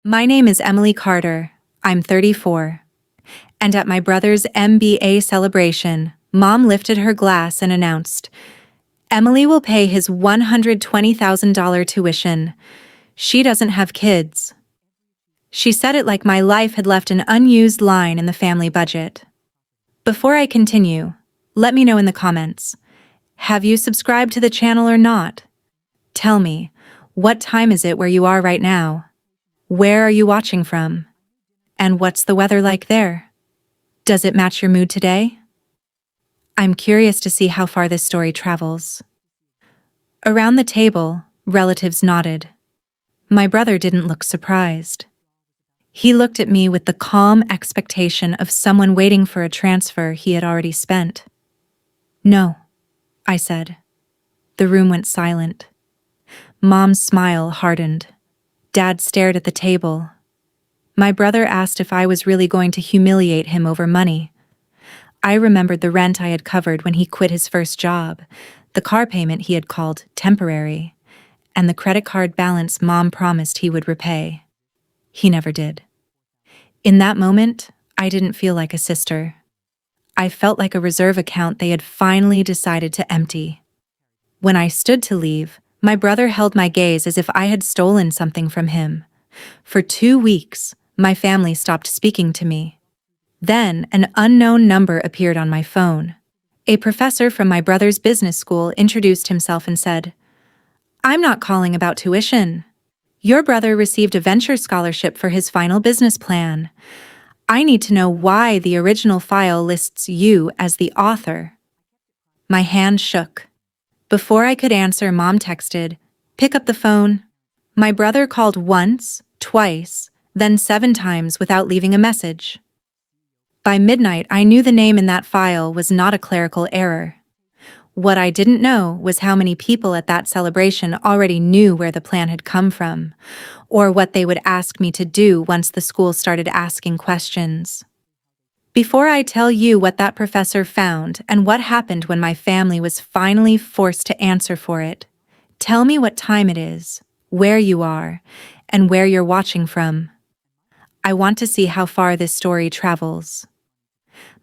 My name is Emily Carter. I'm 34. And at my brother's MBA celebration, Mom lifted her glass and announced, "Emily will pay his $120,000 tuition. She doesn't have kids." She said it like my life had left an unused line in the family budget. Before I continue, let me know in the comments, have you subscribed to the channel or not? Tell me, what time is it where you are right now? Where are you watching from? And what's the weather like there? Does it match your mood today? I'm curious to see how far this story travels. Around the table, relatives nodded. My brother didn't look surprised. He looked at me with the calm expectation of someone waiting for a transfer he had already spent. "No," I said. The room went silent. Mom's smile hardened. Dad stared at the table. My brother asked if I was really going to humiliate him over money. I remembered the rent I had covered when he quit his first job, the car payment he had called temporary, and the credit card balance Mom promised he would repay. He never did. In that moment, I didn't feel like a sister. I felt like a reserve account they had finally decided to empty. When I stood to leave, my brother held my gaze as if I had stolen something from him. For 2 weeks, my family stopped speaking to me. Then, an unknown number appeared on my phone. A professor from my brother's business school introduced himself and said, "I'm not calling about tuition. Your brother received a venture scholarship for his final business plan. I need to know why the original file lists you as the author." My hand shook. Before I could answer, Mom texted, "Pick up the phone." My brother called once, twice, then 7 times without leaving a message. By midnight, I knew the name in that file was not a clerical error. What I didn't know was how many people at that celebration already knew where the plan had come from, or what they would ask me to do once the school started asking questions. Before I tell you what that professor found and what happened when my family was finally forced to answer for it, tell me what time it is, where you are, and where you're watching from. I want to see how far this story travels.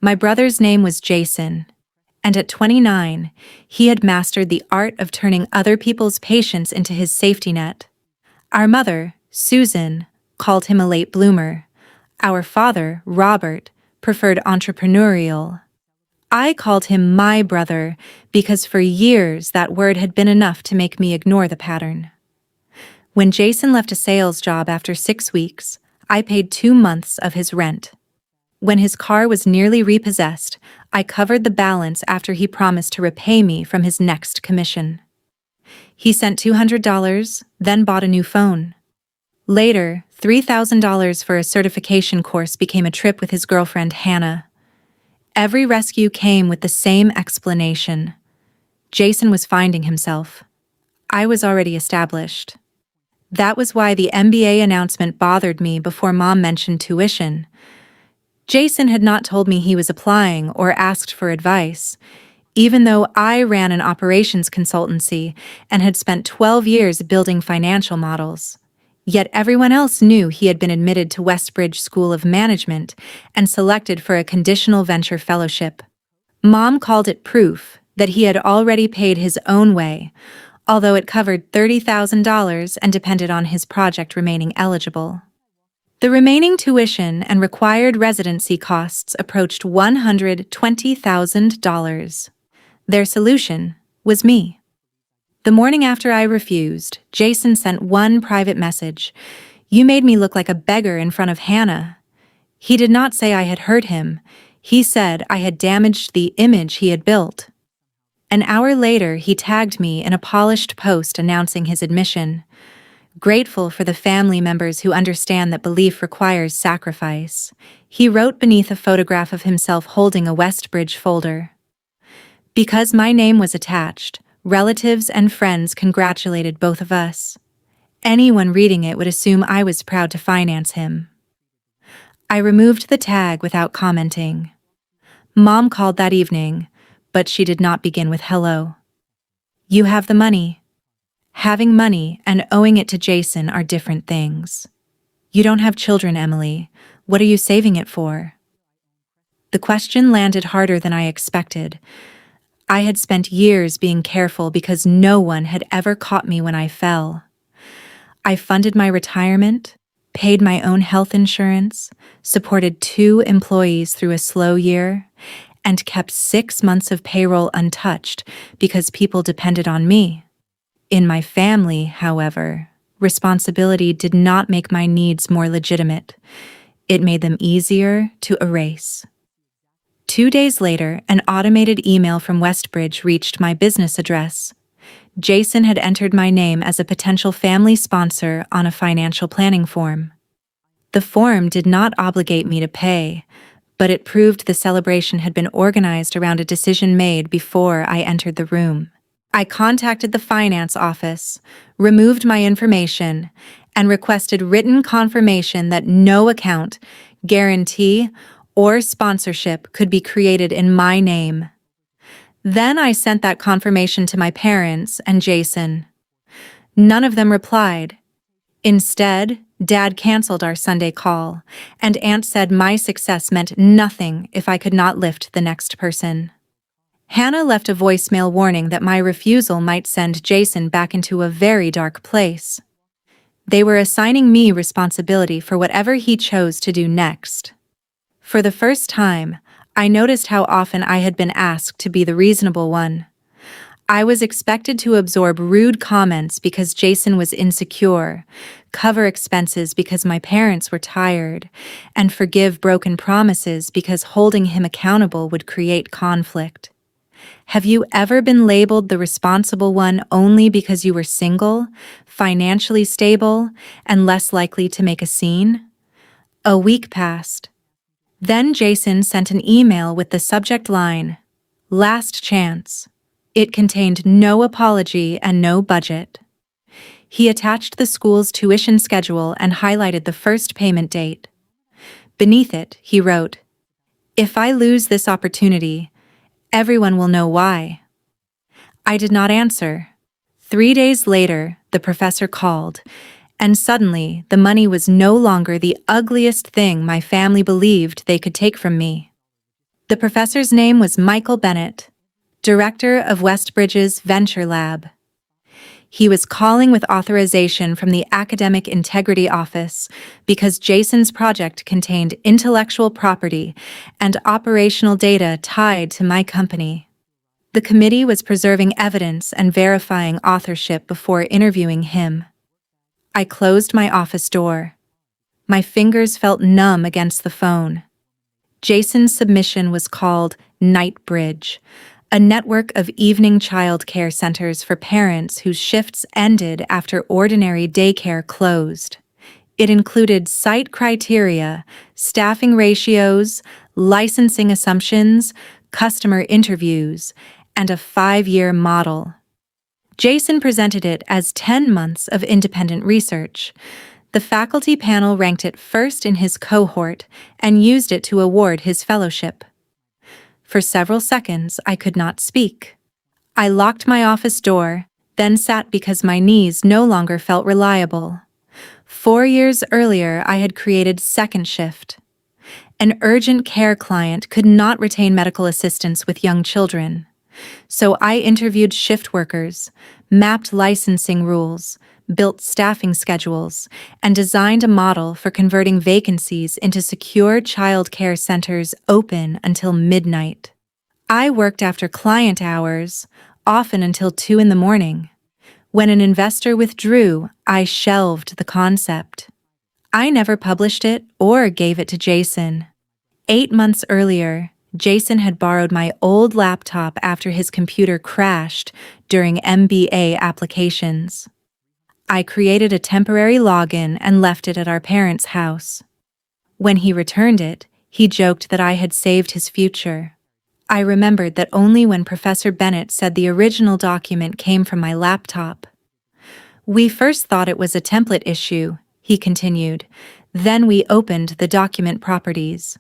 My brother's name was Jason, and at 29, he had mastered the art of turning other people's patience into his safety net. Our mother, Susan, called him a late bloomer. Our father, Robert, preferred entrepreneurial. I called him my brother because for years that word had been enough to make me ignore the pattern. When Jason left a sales job after 6 weeks, I paid 2 months of his rent. When his car was nearly repossessed, I covered the balance after he promised to repay me from his next commission. He sent $200, then bought a new phone. Later, $3,000 for a certification course became a trip with his girlfriend, Hannah. Every rescue came with the same explanation. Jason was finding himself. I was already established. That was why the MBA announcement bothered me before Mom mentioned tuition. Jason had not told me he was applying or asked for advice, even though I ran an operations consultancy and had spent 12 years building financial models. Yet everyone else knew he had been admitted to Westbridge School of Management and selected for a conditional venture fellowship. Mom called it proof that he had already paid his own way, although it covered $30,000 and depended on his project remaining eligible. The remaining tuition and required residency costs approached $120,000. Their solution was me. The morning after I refused, Jason sent one private message. "You made me look like a beggar in front of Hannah." He did not say I had hurt him. He said I had damaged the image he had built. An hour later, he tagged me in a polished post announcing his admission. Grateful for the family members who understand that belief requires sacrifice, he wrote beneath a photograph of himself holding a Westbridge folder. Because my name was attached, relatives and friends congratulated both of us. Anyone reading it would assume I was proud to finance him. I removed the tag without commenting. Mom called that evening, but she did not begin with hello. "You have the money." Having money and owing it to Jason are different things. You don't have children, Emily. What are you saving it for? The question landed harder than I expected. I had spent years being careful because no one had ever caught me when I fell. I funded my retirement, paid my own health insurance, supported 2 employees through a slow year, and kept 6 months of payroll untouched because people depended on me. In my family, however, responsibility did not make my needs more legitimate. It made them easier to erase. 2 days later, an automated email from Westbridge reached my business address. Jason had entered my name as a potential family sponsor on a financial planning form. The form did not obligate me to pay, but it proved the celebration had been organized around a decision made before I entered the room. I contacted the finance office, removed my information, and requested written confirmation that no account, guarantee, or sponsorship could be created in my name. Then I sent that confirmation to my parents and Jason. None of them replied. Instead, Dad canceled our Sunday call, and Aunt said my success meant nothing if I could not lift the next person. Hannah left a voicemail warning that my refusal might send Jason back into a very dark place. They were assigning me responsibility for whatever he chose to do next. For the first time, I noticed how often I had been asked to be the reasonable one. I was expected to absorb rude comments because Jason was insecure, cover expenses because my parents were tired, and forgive broken promises because holding him accountable would create conflict. Have you ever been labeled the responsible one only because you were single, financially stable, and less likely to make a scene? A week passed. Then Jason sent an email with the subject line, "Last chance." It contained no apology and no budget. He attached the school's tuition schedule and highlighted the first payment date. Beneath it, he wrote, "If I lose this opportunity, everyone will know why." I did not answer. 3 days later, the professor called, and suddenly the money was no longer the ugliest thing my family believed they could take from me. The professor's name was Michael Bennett, director of Westbridge's Venture Lab. He was calling with authorization from the Academic Integrity Office because Jason's project contained intellectual property and operational data tied to my company. The committee was preserving evidence and verifying authorship before interviewing him. I closed my office door. My fingers felt numb against the phone. Jason's submission was called Nightbridge, a network of evening child care centers for parents whose shifts ended after ordinary daycare closed. It included site criteria, staffing ratios, licensing assumptions, customer interviews, and a 5-year model. Jason presented it as 10 months of independent research. The faculty panel ranked it first in his cohort and used it to award his fellowship. For several seconds, I could not speak. I locked my office door, then sat because my knees no longer felt reliable. 4 years earlier, I had created Second Shift. An urgent care client could not retain medical assistance with young children. So I interviewed shift workers, mapped licensing rules, built staffing schedules, and designed a model for converting vacancies into secure child care centers open until midnight. I worked after client hours, often until 2 in the morning. When an investor withdrew, I shelved the concept. I never published it or gave it to Jason. 8 months earlier, Jason had borrowed my old laptop after his computer crashed during MBA applications. I created a temporary login and left it at our parents' house. When he returned it, he joked that I had saved his future. I remembered that only when Professor Bennett said the original document came from my laptop. "We first thought it was a template issue," he continued. "Then we opened the document properties."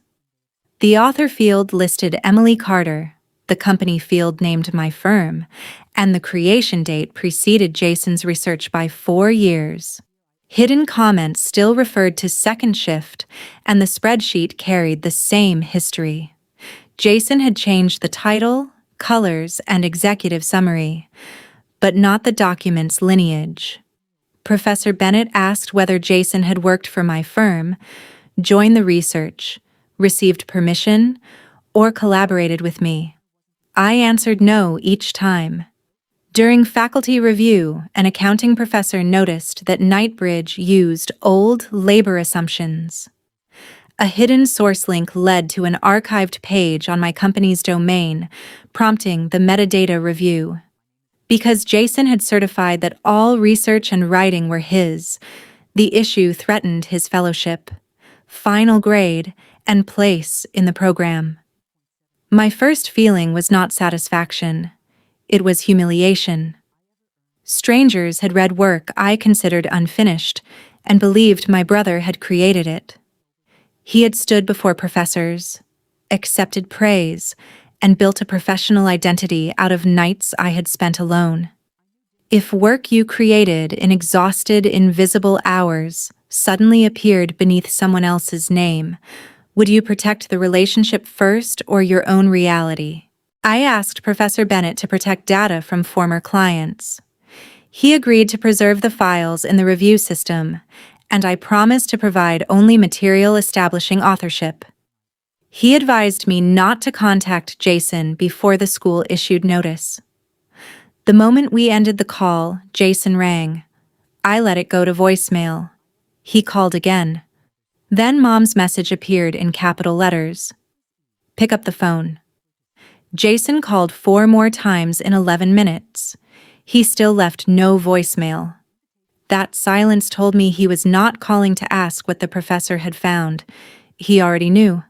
The author field listed Emily Carter, the company field named my firm, and the creation date preceded Jason's research by 4 years. Hidden comments still referred to second shift, and the spreadsheet carried the same history. Jason had changed the title, colors, and executive summary, but not the document's lineage. Professor Bennett asked whether Jason had worked for my firm, joined the research, received permission, or collaborated with me. I answered no each time. During faculty review, an accounting professor noticed that Knightbridge used old labor assumptions. A hidden source link led to an archived page on my company's domain, prompting the metadata review. Because Jason had certified that all research and writing were his, the issue threatened his fellowship, final grade, and place in the program. My first feeling was not satisfaction. It was humiliation. Strangers had read work I considered unfinished and believed my brother had created it. He had stood before professors, accepted praise, and built a professional identity out of nights I had spent alone. If work you created in exhausted, invisible hours suddenly appeared beneath someone else's name, would you protect the relationship first or your own reality? I asked Professor Bennett to protect data from former clients. He agreed to preserve the files in the review system, and I promised to provide only material establishing authorship. He advised me not to contact Jason before the school issued notice. The moment we ended the call, Jason rang. I let it go to voicemail. He called again. Then Mom's message appeared in capital letters. Pick up the phone. Jason called 4 more times in 11 minutes. He still left no voicemail. That silence told me he was not calling to ask what the professor had found. He already knew.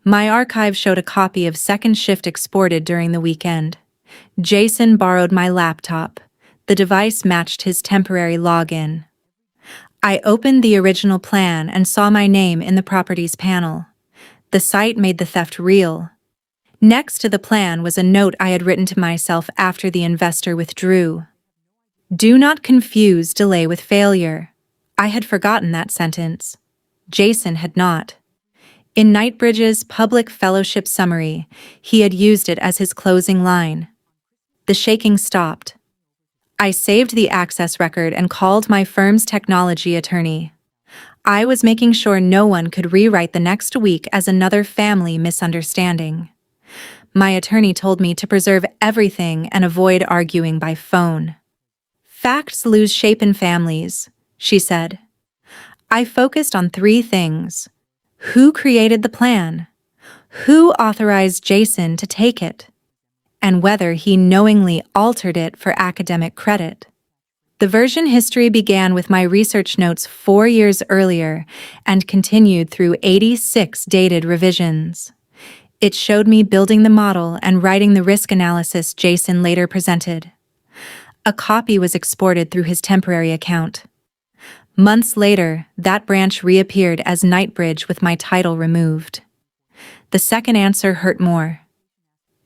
My archive showed a copy of Second Shift exported during the weekend. Jason borrowed my laptop. The device matched his temporary login. I opened the original plan and saw my name in the Properties panel. The site made the theft real. Next to the plan was a note I had written to myself after the investor withdrew. Do not confuse delay with failure. I had forgotten that sentence. Jason had not. In Knightbridge's public fellowship summary, he had used it as his closing line. The shaking stopped. I saved the access record and called my firm's technology attorney. I was making sure no one could rewrite the next week as another family misunderstanding. My attorney told me to preserve everything and avoid arguing by phone. Facts lose shape in families, she said. I focused on 3 things. Who created the plan? Who authorized Jason to take it? And whether he knowingly altered it for academic credit. The version history began with my research notes 4 years earlier and continued through 86 dated revisions. It showed me building the model and writing the risk analysis Jason later presented. A copy was exported through his temporary account. Months later, that branch reappeared as Knightbridge with my title removed. The second answer hurt more.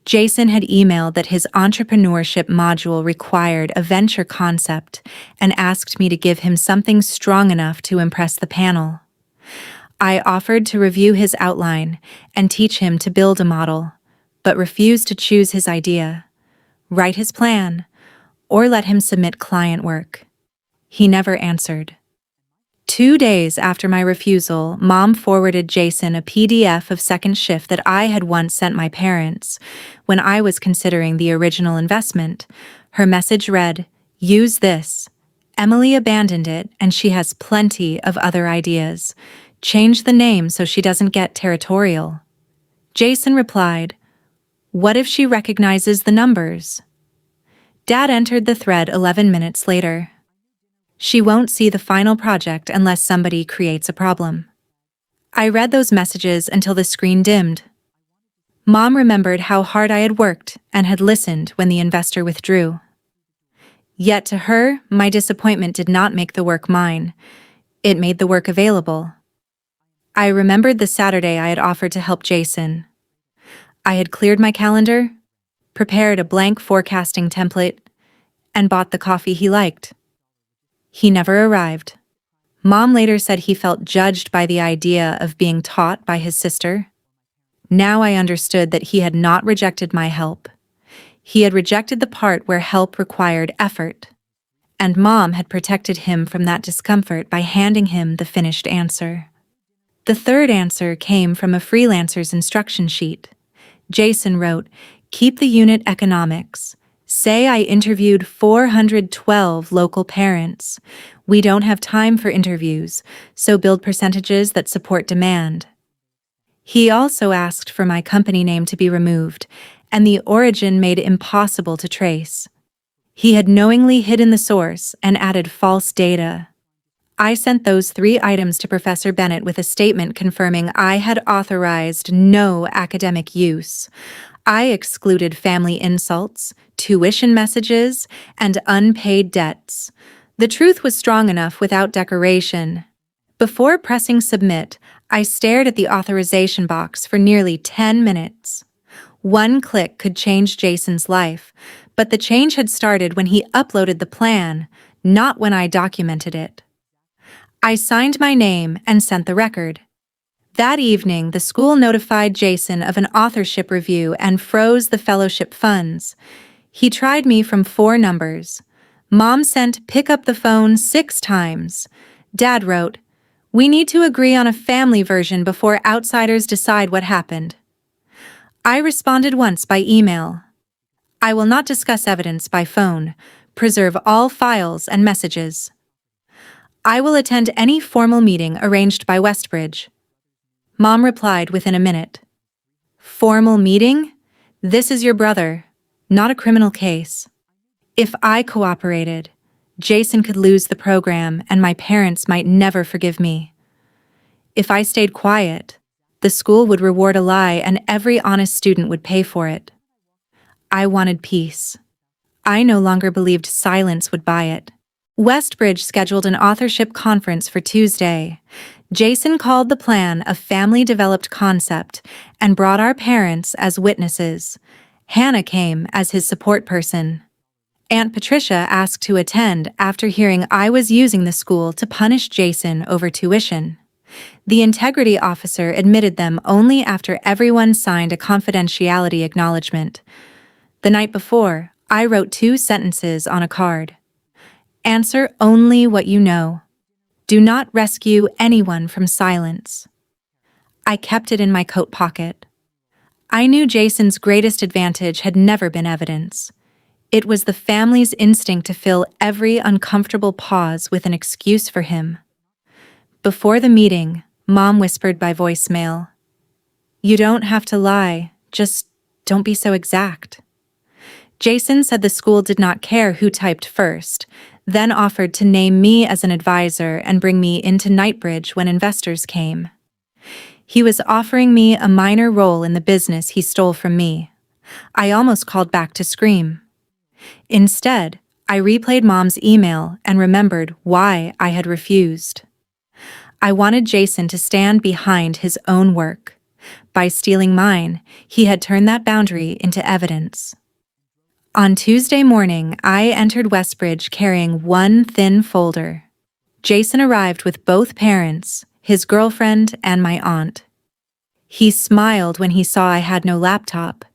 Jason had emailed that his entrepreneurship module required a venture concept and asked me to give him something strong enough to impress the panel. I offered to review his outline and teach him to build a model, but refused to choose his idea, write his plan, or let him submit client work. He never answered. 2 days after my refusal, Mom forwarded Jason a PDF of Second Shift that I had once sent my parents when I was considering the original investment. Her message read, "Use this. Emily abandoned it and she has plenty of other ideas. Change the name so she doesn't get territorial." Jason replied, "What if she recognizes the numbers?" Dad entered the thread 11 minutes later. "She won't see the final project unless somebody creates a problem." I read those messages until the screen dimmed. Mom remembered how hard I had worked and had listened when the investor withdrew. Yet to her, my disappointment did not make the work mine. It made the work available. I remembered the Saturday I had offered to help Jason. I had cleared my calendar, prepared a blank forecasting template, and bought the coffee he liked. He never arrived. Mom later said he felt judged by the idea of being taught by his sister. Now I understood that he had not rejected my help. He had rejected the part where help required effort. And Mom had protected him from that discomfort by handing him the finished answer. The third answer came from a freelancer's instruction sheet. Jason wrote, "Keep the unit economics. Say I interviewed 412 local parents. We don't have time for interviews, so build percentages that support demand." He also asked for my company name to be removed, and the origin made impossible to trace. He had knowingly hidden the source and added false data. I sent those 3 items to Professor Bennett with a statement confirming I had authorized no academic use. I excluded family insults, tuition messages, and unpaid debts. The truth was strong enough without decoration. Before pressing submit, I stared at the authorization box for nearly 10 minutes. One click could change Jason's life, but the change had started when he uploaded the plan, not when I documented it. I signed my name and sent the record. That evening, the school notified Jason of an authorship review and froze the fellowship funds. He tried me from 4 numbers. Mom sent "pick up the phone" 6 times. Dad wrote, "We need to agree on a family version before outsiders decide what happened." I responded once by email. "I will not discuss evidence by phone. Preserve all files and messages. I will attend any formal meeting arranged by Westbridge." Mom replied within a minute. "Formal meeting? This is your brother, not a criminal case. If I cooperated, Jason could lose the program and my parents might never forgive me. If I stayed quiet, the school would reward a lie and every honest student would pay for it. I wanted peace. I no longer believed silence would buy it." Westbridge scheduled an authorship conference for Tuesday. Jason called the plan a family-developed concept and brought our parents as witnesses. Hannah came as his support person. Aunt Patricia asked to attend after hearing I was using the school to punish Jason over tuition. The integrity officer admitted them only after everyone signed a confidentiality acknowledgement. The night before, I wrote 2 sentences on a card. "Answer only what you know. Do not rescue anyone from silence." I kept it in my coat pocket. I knew Jason's greatest advantage had never been evidence. It was the family's instinct to fill every uncomfortable pause with an excuse for him. Before the meeting, Mom whispered by voicemail, "You don't have to lie, just don't be so exact." Jason said the school did not care who typed first, then offered to name me as an advisor and bring me into Knightbridge when investors came. He was offering me a minor role in the business he stole from me. I almost called back to scream. Instead, I replayed Mom's email and remembered why I had refused. I wanted Jason to stand behind his own work. By stealing mine, he had turned that boundary into evidence. On Tuesday morning, I entered Westbridge carrying one thin folder. Jason arrived with both parents, his girlfriend, and my aunt. He smiled when he saw I had no laptop.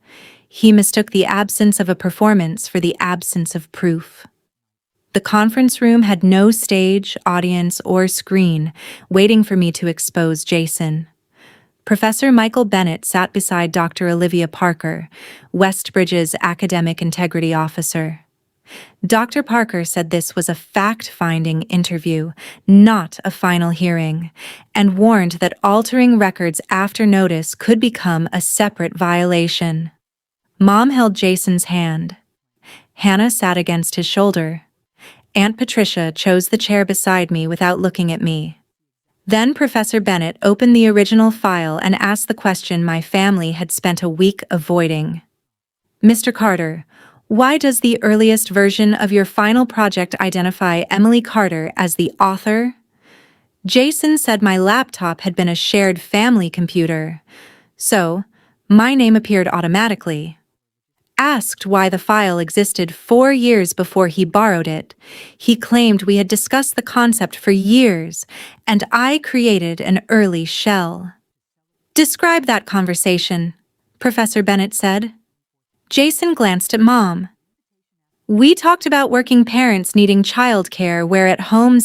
He mistook the absence of a performance for the absence of proof. The conference room had no stage, audience, or screen, waiting for me to expose Jason. Professor Michael Bennett sat beside Dr. Olivia Parker, Westbridge's academic integrity officer. Dr. Parker said this was a fact-finding interview, not a final hearing, and warned that altering records after notice could become a separate violation. Mom held Jason's hand. Hannah sat against his shoulder. Aunt Patricia chose the chair beside me without looking at me. Then Professor Bennett opened the original file and asked the question my family had spent a week avoiding. "Mr. Carter, why does the earliest version of your final project identify Emily Carter as the author?" Jason said my laptop had been a shared family computer, so my name appeared automatically. Asked why the file existed 4 years before he borrowed it, he claimed we had discussed the concept for years, and I created an early shell. Describe that conversation, Professor Bennett said. Jason glanced at Mom. We talked about working parents needing childcare where at home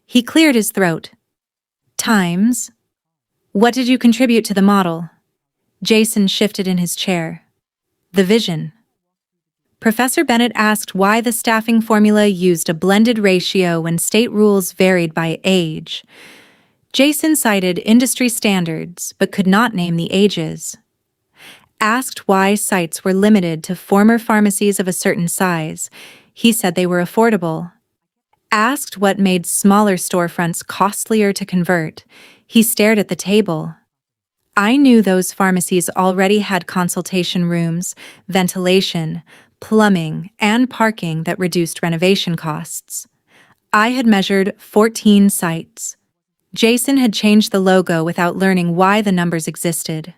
He cleared his throat. Times. What did you contribute to the model? Jason shifted in his chair. The vision. Professor Bennett asked why the staffing formula used a blended ratio when state rules varied by age. Jason cited industry standards but could not name the ages. Asked why sites were limited to former pharmacies of a certain size, he said they were affordable. Asked what made smaller storefronts costlier to convert, he stared at the table. I knew those pharmacies already had consultation rooms, ventilation, plumbing, and parking that reduced renovation costs. I had measured 14 sites. Jason had changed the logo without learning why the numbers existed.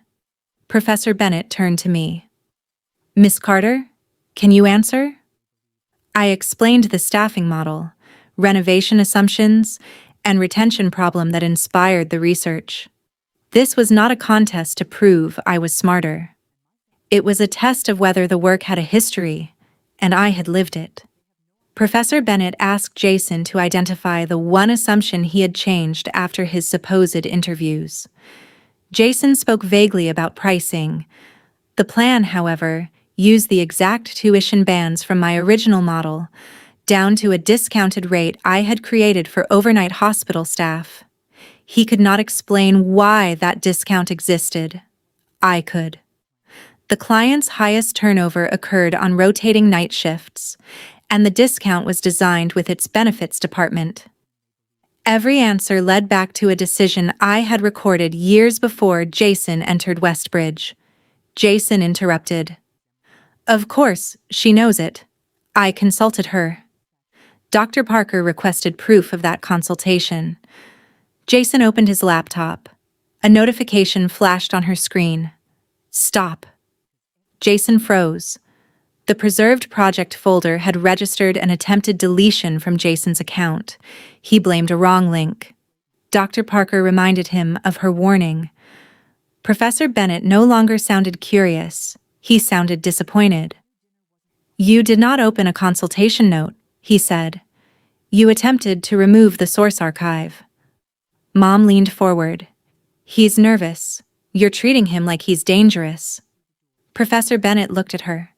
Professor Bennett turned to me. Miss Carter, can you answer? I explained the staffing model, renovation assumptions, and retention problem that inspired the research. This was not a contest to prove I was smarter. It was a test of whether the work had a history, and I had lived it. Professor Bennett asked Jason to identify the one assumption he had changed after his supposed interviews. Jason spoke vaguely about pricing. The plan, however, used the exact tuition bands from my original model, down to a discounted rate I had created for overnight hospital staff. He could not explain why that discount existed. I could. The client's highest turnover occurred on rotating night shifts, and the discount was designed with its benefits department. Every answer led back to a decision I had recorded years before Jason entered Westbridge. Jason interrupted. Of course, she knows it. I consulted her. Dr. Parker requested proof of that consultation. Jason opened his laptop. A notification flashed on her screen. Stop. Jason froze. The preserved project folder had registered an attempted deletion from Jason's account. He blamed a wrong link. Dr. Parker reminded him of her warning. Professor Bennett no longer sounded curious. He sounded disappointed. You did not open a consultation note, he said. You attempted to remove the source archive. Mom leaned forward. He's nervous. You're treating him like he's dangerous. Professor Bennett looked at her.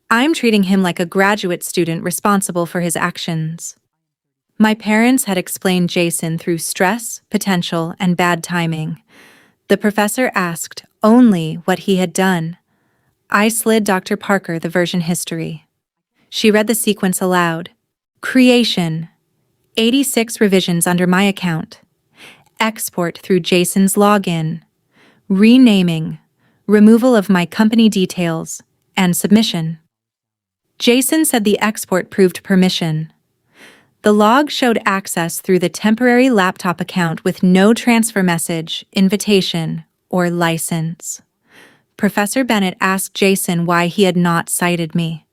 I'm treating him like a graduate student responsible for his actions. My parents had explained Jason through stress, potential, and bad timing. The professor asked only what he had done. I slid Dr. Parker the version history. She read the sequence aloud. Creation. 86 revisions under my account. Export through Jason's login. Renaming. Removal of my company details. And submission. Jason said the export proved permission. The log showed access through the temporary laptop account with no transfer message, invitation, or license. Professor Bennett asked Jason why he had not cited me.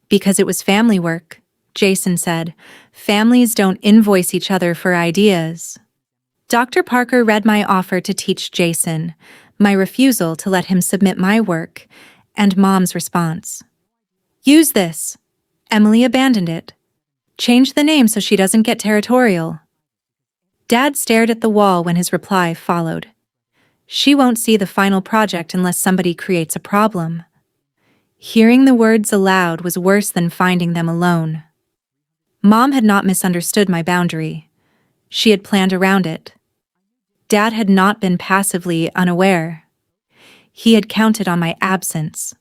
Because it was family work, Jason said. Families don't invoice each other for ideas. Dr. Parker read my offer to teach Jason, my refusal to let him submit my work, and Mom's response. Use this. Emily abandoned it. Change the name so she doesn't get territorial. Dad stared at the wall when his reply followed. She won't see the final project unless somebody creates a problem. Hearing the words aloud was worse than finding them alone. Mom had not misunderstood my boundary. She had planned around it. Dad had not been passively unaware. He had counted on my absence.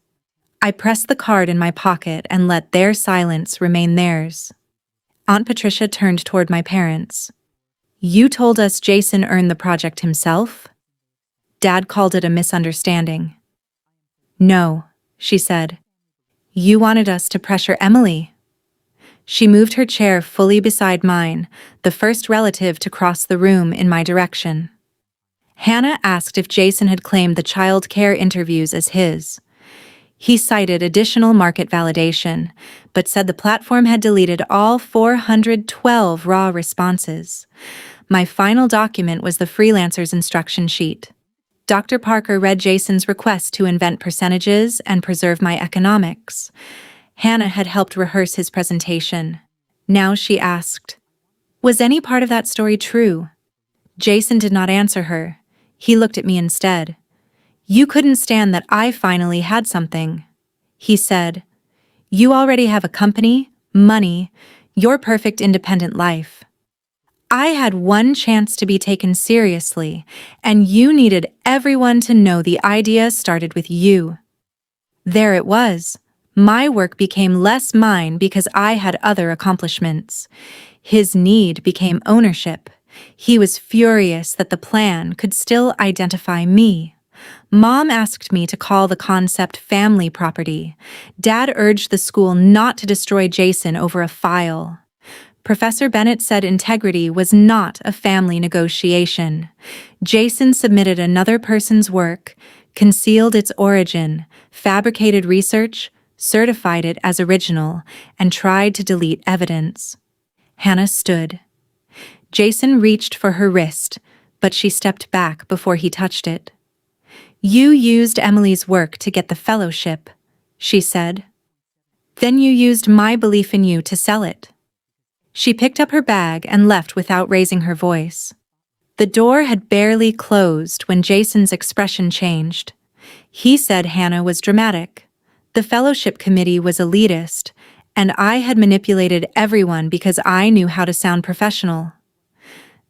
I pressed the card in my pocket and let their silence remain theirs. Aunt Patricia turned toward my parents. You told us Jason earned the project himself? Dad called it a misunderstanding. No, she said. You wanted us to pressure Emily. She moved her chair fully beside mine, the first relative to cross the room in my direction. Hannah asked if Jason had claimed the child care interviews as his. He cited additional market validation, but said the platform had deleted all 412 raw responses. My final document was the freelancer's instruction sheet. Dr. Parker read Jason's request to invent percentages and preserve my economics. Hannah had helped rehearse his presentation. Now she asked, "Was any part of that story true?" Jason did not answer her. He looked at me instead. "You couldn't stand that I finally had something," he said. "You already have a company, money, your perfect independent life. I had one chance to be taken seriously, and you needed everyone to know the idea started with you." There it was. My work became less mine because I had other accomplishments. His need became ownership. He was furious that the plan could still identify me. Mom asked me to call the concept family property. Dad urged the school not to destroy Jason over a file. Professor Bennett said integrity was not a family negotiation. Jason submitted another person's work, concealed its origin, fabricated research, certified it as original, and tried to delete evidence. Hannah stood. Jason reached for her wrist, but she stepped back before he touched it. "You used Emily's work to get the fellowship," she said. "Then you used my belief in you to sell it." She picked up her bag and left without raising her voice. The door had barely closed when Jason's expression changed. He said Hannah was dramatic. The fellowship committee was elitist, and I had manipulated everyone because I knew how to sound professional.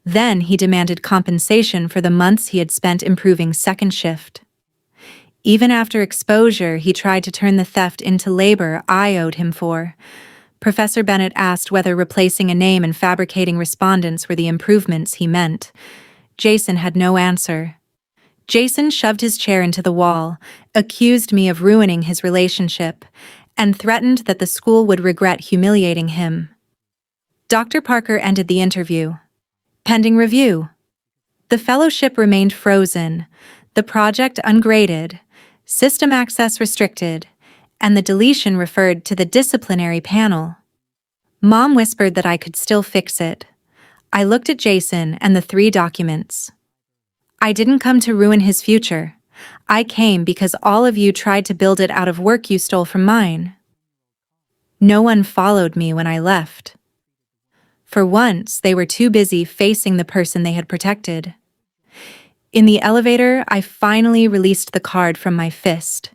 Then he demanded compensation for the months he had spent improving second shift. Even after exposure, he tried to turn the theft into labor I owed him for. Professor Bennett asked whether replacing a name and fabricating respondents were the improvements he meant. Jason had no answer. Jason shoved his chair into the wall, accused me of ruining his relationship, and threatened that the school would regret humiliating him. Dr. Parker ended the interview. Pending review. The fellowship remained frozen, the project ungraded, system access restricted, and the deletion referred to the disciplinary panel. Mom whispered that I could still fix it. I looked at Jason and the 3 documents. I didn't come to ruin his future. I came because all of you tried to build it out of work you stole from mine. No one followed me when I left. For once, they were too busy facing the person they had protected. In the elevator, I finally released the card from my fist.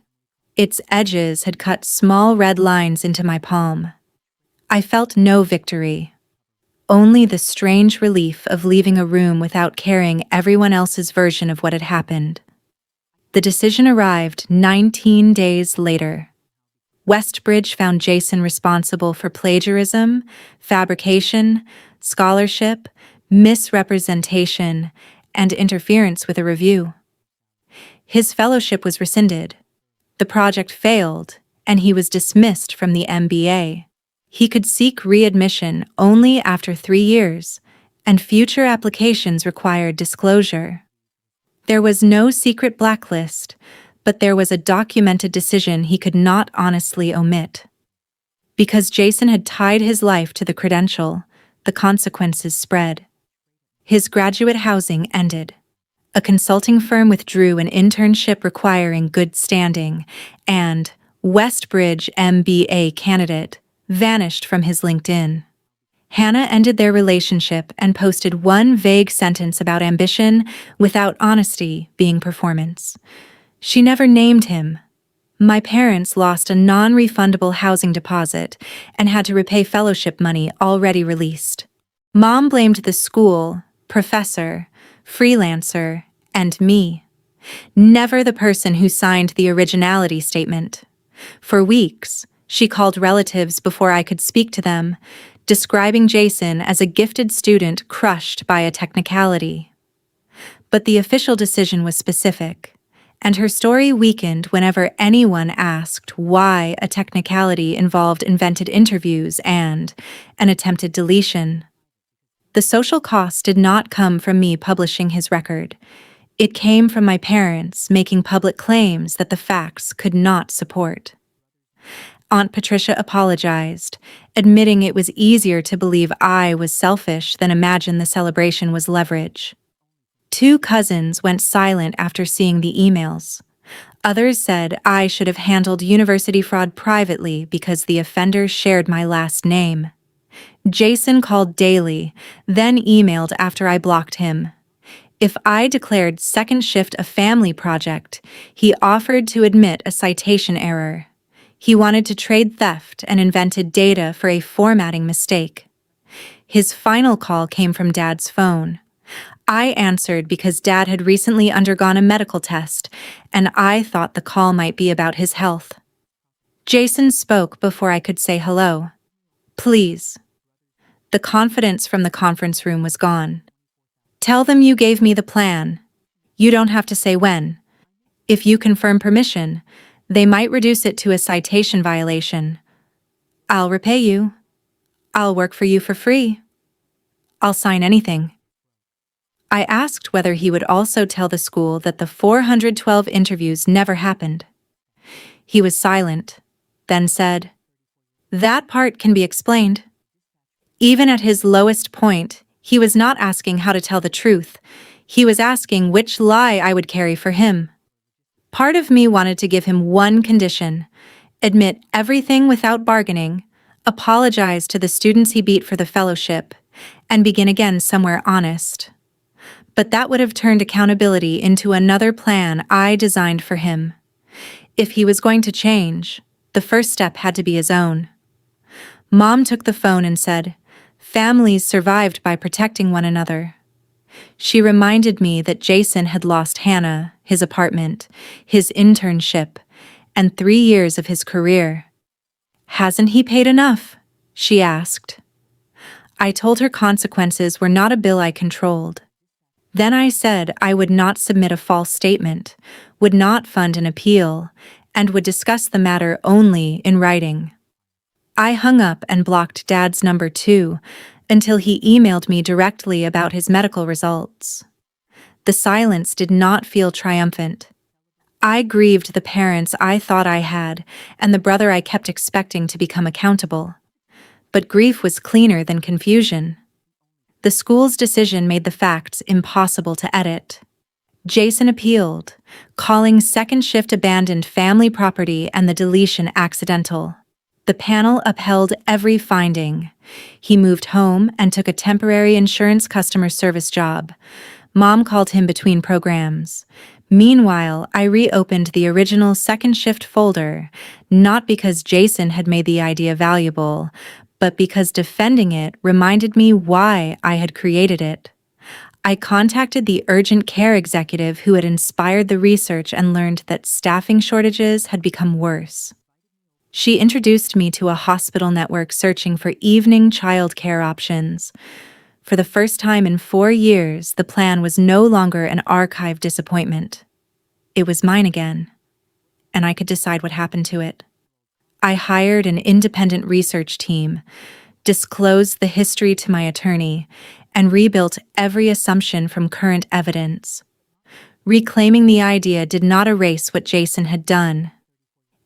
Its edges had cut small red lines into my palm. I felt no victory, only the strange relief of leaving a room without carrying everyone else's version of what had happened. The decision arrived 19 days later. Westbridge found Jason responsible for plagiarism, fabrication, scholarship, misrepresentation, and interference with a review. His fellowship was rescinded. The project failed, and he was dismissed from the MBA. He could seek readmission only after 3 years, and future applications required disclosure. There was no secret blacklist, but there was a documented decision he could not honestly omit. Because Jason had tied his life to the credential, the consequences spread. His graduate housing ended. A consulting firm withdrew an internship requiring good standing, and Westbridge MBA candidate vanished from his LinkedIn. Hannah ended their relationship and posted one vague sentence about ambition without honesty being performance. She never named him. My parents lost a non-refundable housing deposit and had to repay fellowship money already released. Mom blamed the school, professor, freelancer, and me. Never the person who signed the originality statement. For weeks, she called relatives before I could speak to them, describing Jason as a gifted student crushed by a technicality. But the official decision was specific, and her story weakened whenever anyone asked why a technicality involved invented interviews and an attempted deletion. The social cost did not come from me publishing his record. It came from my parents making public claims that the facts could not support. Aunt Patricia apologized, admitting it was easier to believe I was selfish than imagine the celebration was leverage. 2 cousins went silent after seeing the emails. Others said I should have handled university fraud privately because the offender shared my last name. Jason called daily, then emailed after I blocked him. If I declared second shift a family project, he offered to admit a citation error. He wanted to trade theft and invented data for a formatting mistake. His final call came from Dad's phone. I answered because Dad had recently undergone a medical test, and I thought the call might be about his health. Jason spoke before I could say hello. Please. The confidence from the conference room was gone. Tell them you gave me the plan. You don't have to say when. If you confirm permission, they might reduce it to a citation violation. I'll repay you. I'll work for you for free. I'll sign anything. I asked whether he would also tell the school that the 412 interviews never happened. He was silent, then said, "That part can be explained." Even at his lowest point, he was not asking how to tell the truth. He was asking which lie I would carry for him. Part of me wanted to give him one condition: admit everything without bargaining, apologize to the students he beat for the fellowship, and begin again somewhere honest. But that would have turned accountability into another plan I designed for him. If he was going to change, the first step had to be his own. Mom took the phone and said, "Families survived by protecting one another." She reminded me that Jason had lost Hannah, his apartment, his internship, and 3 years of his career. "Hasn't he paid enough?" she asked. I told her consequences were not a bill I controlled. Then I said I would not submit a false statement, would not fund an appeal, and would discuss the matter only in writing. I hung up and blocked Dad's number too, until he emailed me directly about his medical results. The silence did not feel triumphant. I grieved the parents I thought I had and the brother I kept expecting to become accountable. But grief was cleaner than confusion. The school's decision made the facts impossible to edit. Jason appealed, calling second shift abandoned family property and the deletion accidental. The panel upheld every finding. He moved home and took a temporary insurance customer service job. Mom called him between programs. Meanwhile, I reopened the original second shift folder, not because Jason had made the idea valuable, but because defending it reminded me why I had created it. I contacted the urgent care executive who had inspired the research and learned that staffing shortages had become worse. She introduced me to a hospital network searching for evening childcare options. For the first time in 4 years, the plan was no longer an archive disappointment. It was mine again, and I could decide what happened to it. I hired an independent research team, disclosed the history to my attorney, and rebuilt every assumption from current evidence. Reclaiming the idea did not erase what Jason had done.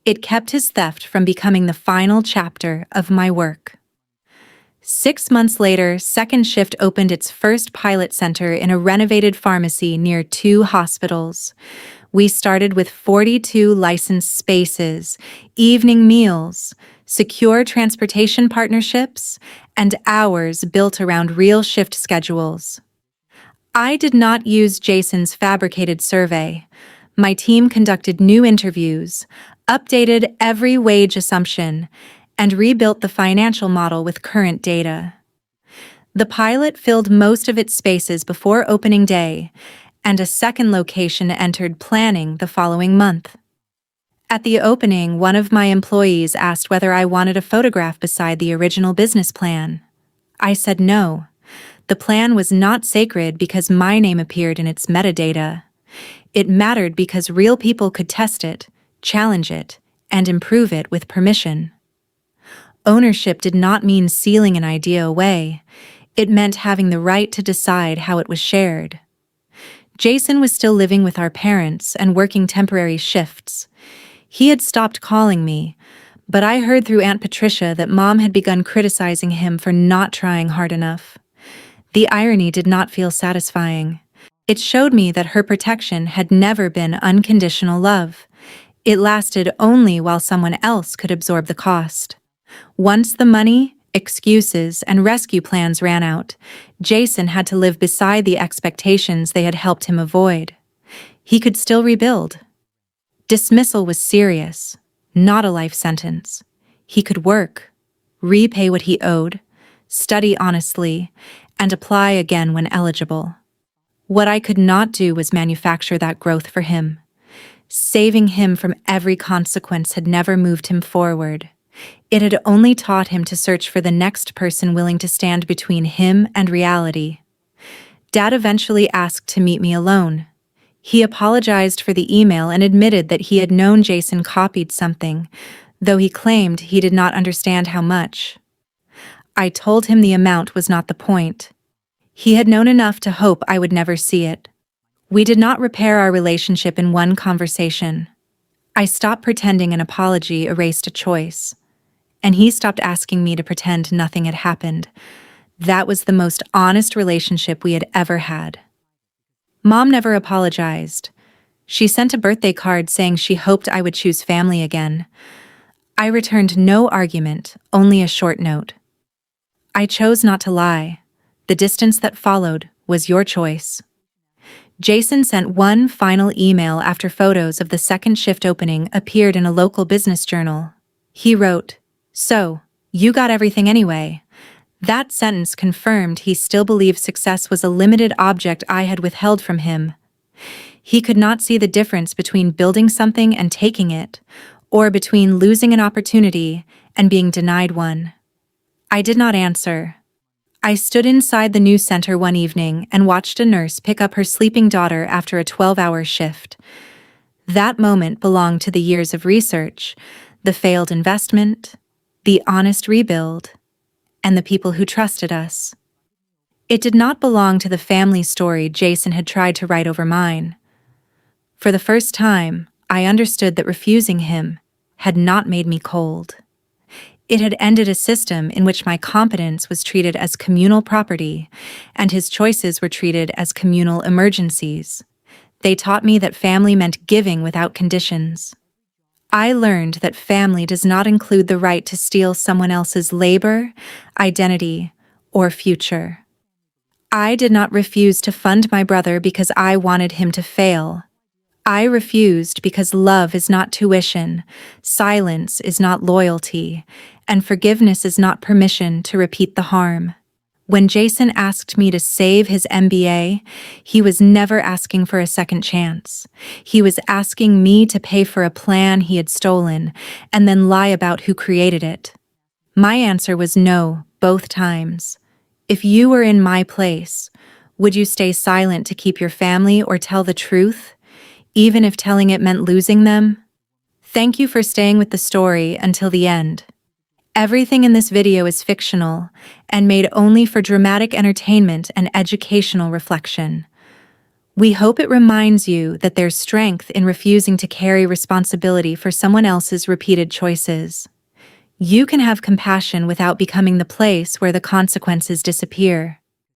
It kept his theft from becoming the final chapter of my work. 6 months later, Second Shift opened its first pilot center in a renovated pharmacy near 2 hospitals. We started with 42 licensed spaces, evening meals, secure transportation partnerships, and hours built around real shift schedules. I did not use Jason's fabricated survey. My team conducted new interviews, updated every wage assumption, and rebuilt the financial model with current data. The pilot filled most of its spaces before opening day, and a second location entered planning the following month. At the opening, one of my employees asked whether I wanted a photograph beside the original business plan. I said no. The plan was not sacred because my name appeared in its metadata. It mattered because real people could test it, challenge it, and improve it with permission. Ownership did not mean sealing an idea away. It meant having the right to decide how it was shared. Jason was still living with our parents and working temporary shifts. He had stopped calling me, but I heard through Aunt Patricia that Mom had begun criticizing him for not trying hard enough. The irony did not feel satisfying. It showed me that her protection had never been unconditional love. It lasted only while someone else could absorb the cost. Once the money, excuses, and rescue plans ran out, Jason had to live beside the expectations they had helped him avoid. He could still rebuild. Dismissal was serious, not a life sentence. He could work, repay what he owed, study honestly, and apply again when eligible. What I could not do was manufacture that growth for him. Saving him from every consequence had never moved him forward. It had only taught him to search for the next person willing to stand between him and reality. Dad eventually asked to meet me alone. He apologized for the email and admitted that he had known Jason copied something, though he claimed he did not understand how much. I told him the amount was not the point. He had known enough to hope I would never see it. We did not repair our relationship in one conversation. I stopped pretending an apology erased a choice, and he stopped asking me to pretend nothing had happened. That was the most honest relationship we had ever had. Mom never apologized. She sent a birthday card saying she hoped I would choose family again. I returned no argument, only a short note. I chose not to lie. The distance that followed was your choice. Jason sent one final email after photos of the second shift opening appeared in a local business journal. He wrote, "So, you got everything anyway." That sentence confirmed he still believed success was a limited object I had withheld from him. He could not see the difference between building something and taking it, or between losing an opportunity and being denied one. I did not answer. I stood inside the news center one evening and watched a nurse pick up her sleeping daughter after a 12-hour shift. That moment belonged to the years of research, the failed investment, the honest rebuild, and the people who trusted us. It did not belong to the family story Jason had tried to write over mine. For the first time, I understood that refusing him had not made me cold. It had ended a system in which my competence was treated as communal property, and his choices were treated as communal emergencies. They taught me that family meant giving without conditions. I learned that family does not include the right to steal someone else's labor, identity, or future. I did not refuse to fund my brother because I wanted him to fail. I refused because love is not tuition, silence is not loyalty, and forgiveness is not permission to repeat the harm. When Jason asked me to save his MBA, he was never asking for a second chance. He was asking me to pay for a plan he had stolen and then lie about who created it. My answer was no, both times. If you were in my place, would you stay silent to keep your family or tell the truth, even if telling it meant losing them? Thank you for staying with the story until the end. Everything in this video is fictional and made only for dramatic entertainment and educational reflection. We hope it reminds you that there's strength in refusing to carry responsibility for someone else's repeated choices. You can have compassion without becoming the place where the consequences disappear.